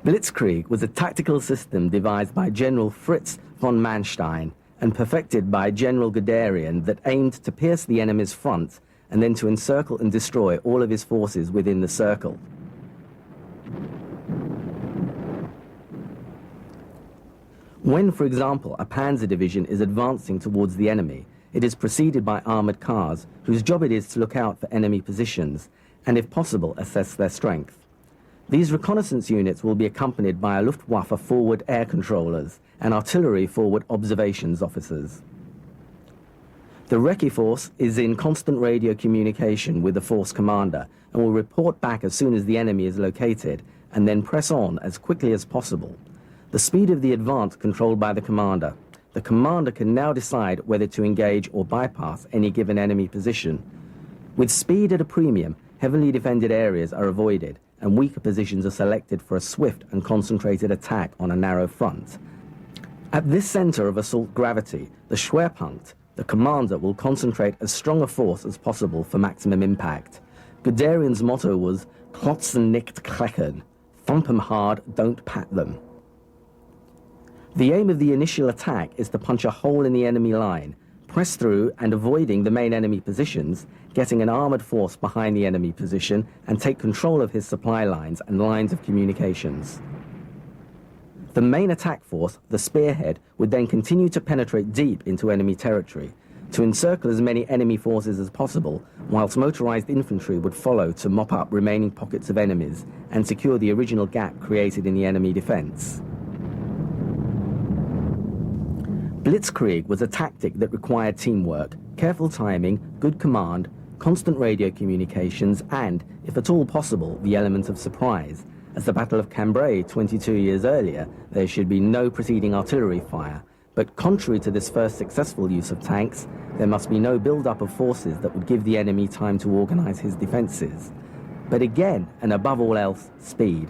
Blitzkrieg was a tactical system devised by General Fritz von Manstein and perfected by General Guderian that aimed to pierce the enemy's front and then to encircle and destroy all of his forces within the circle. When, for example, a panzer division is advancing towards the enemy, it is preceded by armoured cars, whose job it is to look out for enemy positions and, if possible, assess their strength. These reconnaissance units will be accompanied by a Luftwaffe forward air controllers and artillery forward observations officers. The Recce force is in constant radio communication with the force commander and will report back as soon as the enemy is located and then press on as quickly as possible. The speed of the advance controlled by the commander. The commander can now decide whether to engage or bypass any given enemy position. With speed at a premium, heavily defended areas are avoided and weaker positions are selected for a swift and concentrated attack on a narrow front. At this center of assault gravity, the Schwerpunkt, the commander will concentrate as strong a force as possible for maximum impact. Guderian's motto was, "Klotzen nicht kleckern," thump 'em hard, don't pat them. The aim of the initial attack is to punch a hole in the enemy line, press through and avoiding the main enemy positions, getting an armoured force behind the enemy position and take control of his supply lines and lines of communications. The main attack force, the spearhead, would then continue to penetrate deep into enemy territory, to encircle as many enemy forces as possible, whilst motorised infantry would follow to mop up remaining pockets of enemies and secure the original gap created in the enemy defence. Blitzkrieg was a tactic that required teamwork, careful timing, good command, constant radio communications, and, if at all possible, the element of surprise. As the Battle of Cambrai 22 years earlier, there should be no preceding artillery fire, but contrary to this first successful use of tanks, there must be no build-up of forces that would give the enemy time to organise his defences. But again, and above all else, speed.